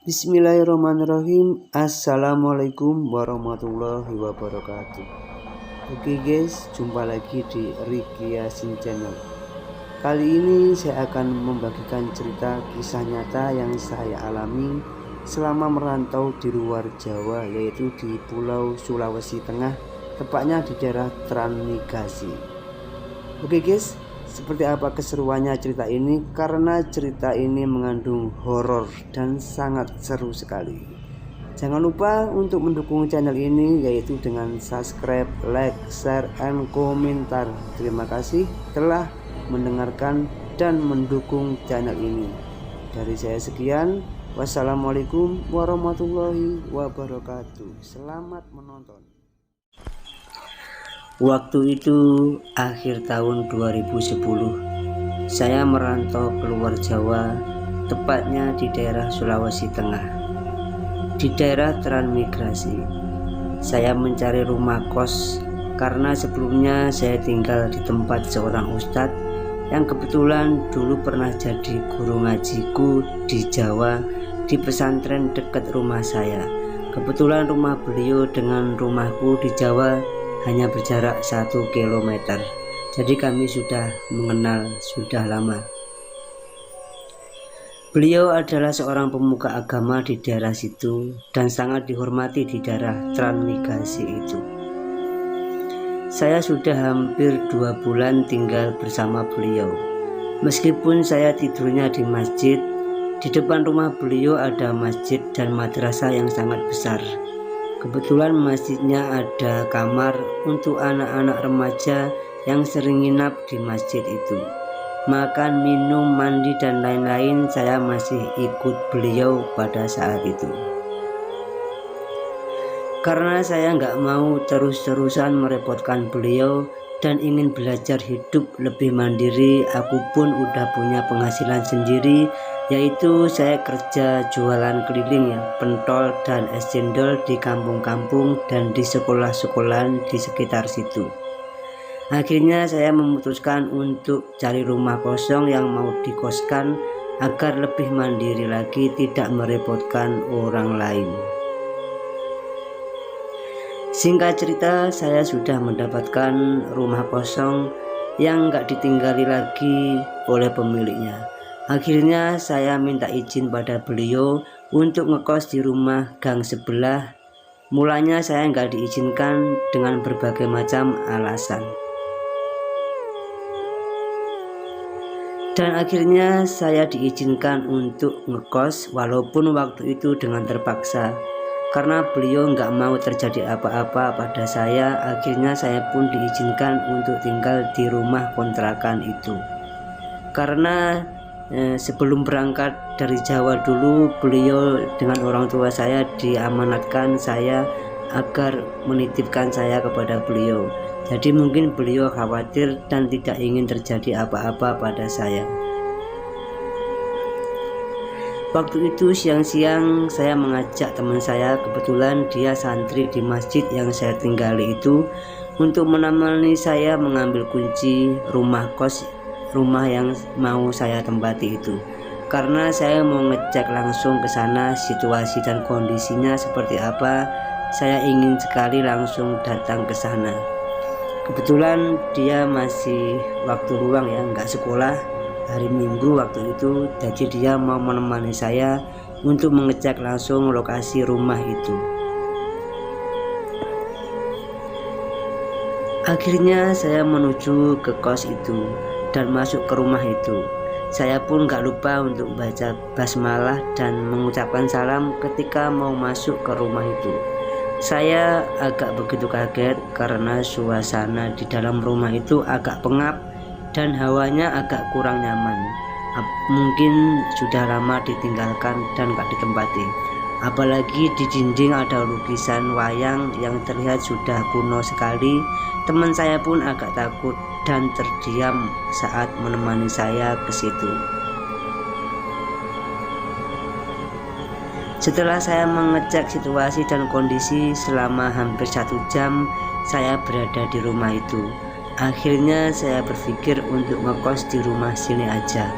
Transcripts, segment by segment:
Bismillahirrahmanirrahim. Assalamualaikum warahmatullahi wabarakatuh. Oke guys, jumpa lagi di Ricky Yasin Channel. Kali ini saya akan membagikan cerita kisah nyata yang saya alami selama merantau di luar Jawa, yaitu di Pulau Sulawesi Tengah, tepatnya di daerah Tranmigrasi. Oke guys, seperti apa keseruannya cerita ini? Karena cerita ini mengandung horor dan sangat seru sekali. Jangan lupa untuk mendukung channel ini, yaitu dengan subscribe, like, share, and komentar. Terima kasih telah mendengarkan dan mendukung channel ini. Dari saya sekian. Wassalamualaikum warahmatullahi wabarakatuh. Selamat menonton. Waktu itu akhir tahun 2010, saya merantau keluar Jawa, tepatnya di daerah Sulawesi Tengah, di daerah Tranmigrasi. Saya mencari rumah kos karena sebelumnya saya tinggal di tempat seorang ustadz yang kebetulan dulu pernah jadi guru ngajiku di Jawa, di pesantren dekat rumah saya. Kebetulan rumah beliau dengan rumahku di Jawa hanya berjarak 1 km. Jadi kami sudah mengenal sudah lama. Beliau adalah seorang pemuka agama di daerah situ dan sangat dihormati di daerah Tranmigrasi itu. Saya sudah hampir 2 bulan tinggal bersama beliau. Meskipun saya tidurnya di masjid, di depan rumah beliau ada masjid dan madrasah yang sangat besar. Kebetulan masjidnya ada kamar untuk anak-anak remaja yang sering nginap di masjid itu. Makan, minum, mandi, dan lain-lain saya masih ikut beliau pada saat itu. Karena saya nggak mau terus-terusan merepotkan beliau dan ingin belajar hidup lebih mandiri, aku pun udah punya penghasilan sendiri, yaitu saya kerja jualan keliling pentol dan es cendol di kampung-kampung dan di sekolah-sekolahan di sekitar situ. Akhirnya saya memutuskan untuk cari rumah kosong yang mau dikoskan agar lebih mandiri lagi, tidak merepotkan orang lain. Singkat cerita, saya sudah mendapatkan rumah kosong yang gak ditinggali lagi oleh pemiliknya. Akhirnya saya minta izin pada beliau untuk ngekos di rumah gang sebelah. Mulanya saya nggak diizinkan dengan berbagai macam alasan. Dan akhirnya saya diizinkan untuk ngekos walaupun waktu itu dengan terpaksa. Karena beliau nggak mau terjadi apa-apa pada saya, akhirnya saya pun diizinkan untuk tinggal di rumah kontrakan itu. Karena sebelum berangkat dari Jawa dulu, beliau dengan orang tua saya diamanatkan saya agar menitipkan saya kepada beliau. Jadi mungkin beliau khawatir dan tidak ingin terjadi apa-apa pada saya. Waktu itu siang-siang saya mengajak teman saya, kebetulan dia santri di masjid yang saya tinggali itu, untuk menemani saya mengambil kunci rumah kos, rumah yang mau saya tempati itu. Karena saya mau ngecek langsung ke sana situasi dan kondisinya seperti apa, saya ingin sekali langsung datang ke sana. Kebetulan dia masih waktu luang nggak sekolah, hari Minggu waktu itu, jadi dia mau menemani saya untuk mengecek langsung lokasi rumah itu. Akhirnya saya menuju ke kos itu dan masuk ke rumah itu. Saya pun gak lupa untuk baca basmalah dan mengucapkan salam ketika mau masuk ke rumah itu. Saya agak begitu kaget karena suasana di dalam rumah itu agak pengap dan hawanya agak kurang nyaman. Mungkin sudah lama ditinggalkan dan gak ditempati. Apalagi di dinding ada lukisan wayang yang terlihat sudah kuno sekali. Teman saya pun agak takut dan terdiam saat menemani saya ke situ. Setelah saya mengecek situasi dan kondisi selama hampir 1 jam, saya berada di rumah itu. Akhirnya saya berpikir untuk ngekos di rumah sini aja,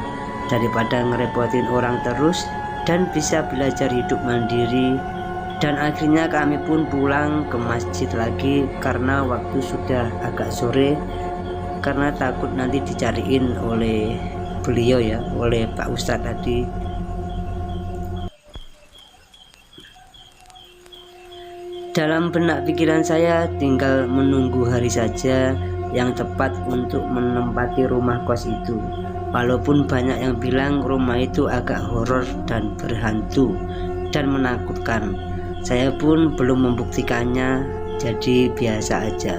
daripada ngerepotin orang terus dan bisa belajar hidup mandiri. Dan akhirnya kami pun pulang ke masjid lagi karena waktu sudah agak sore, karena takut nanti dicariin oleh beliau ya, oleh Pak Ustadz tadi. Dalam benak pikiran saya tinggal menunggu hari saja yang tepat untuk menempati rumah kos itu. Walaupun banyak yang bilang rumah itu agak horor dan berhantu dan menakutkan, saya pun belum membuktikannya, jadi biasa aja.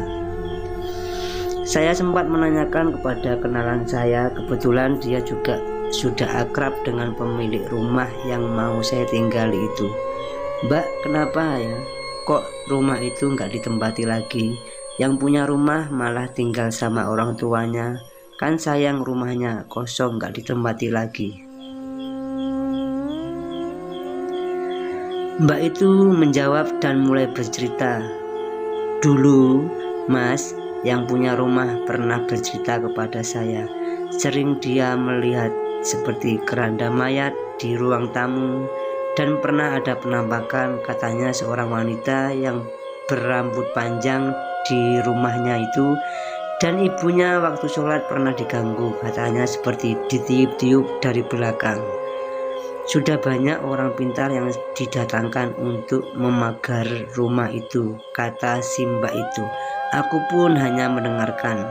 Saya sempat menanyakan kepada kenalan saya, kebetulan dia juga sudah akrab dengan pemilik rumah yang mau saya tinggali itu. "Mbak, kenapa ya? Kok rumah itu nggak ditempati lagi? Yang punya rumah malah tinggal sama orang tuanya. Kan sayang rumahnya kosong nggak ditempati lagi." Mbak itu menjawab dan mulai bercerita. "Dulu Mas yang punya rumah pernah bercerita kepada saya, sering dia melihat seperti keranda mayat di ruang tamu. Dan pernah ada penampakan, katanya seorang wanita yang berambut panjang di rumahnya itu. Dan ibunya waktu sholat pernah diganggu, katanya seperti ditiup-tiup dari belakang. Sudah banyak orang pintar yang didatangkan untuk memagar rumah itu," kata si mbak itu. "Aku pun hanya mendengarkan."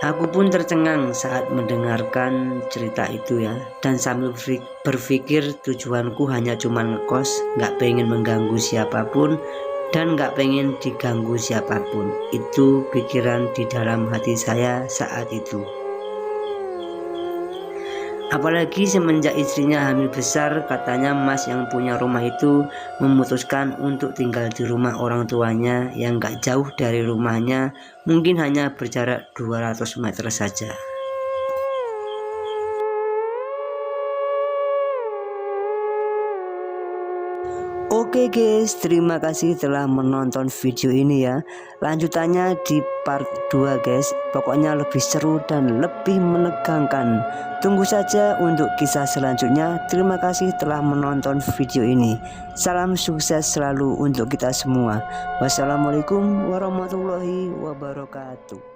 Aku pun tercengang saat mendengarkan cerita itu ya, dan sambil berpikir tujuanku hanya cuma ngekos, gak pengen mengganggu siapapun dan gak pengen diganggu siapapun. Itu pikiran di dalam hati saya saat itu. Apalagi semenjak istrinya hamil besar, katanya Mas yang punya rumah itu memutuskan untuk tinggal di rumah orang tuanya yang gak jauh dari rumahnya, mungkin hanya berjarak 200 meter saja. Oke guys, terima kasih telah menonton video ini ya. Lanjutannya di part 2 guys. Pokoknya lebih seru dan lebih menegangkan. Tunggu saja untuk kisah selanjutnya. Terima kasih telah menonton video ini. Salam sukses selalu untuk kita semua. Wassalamualaikum warahmatullahi wabarakatuh.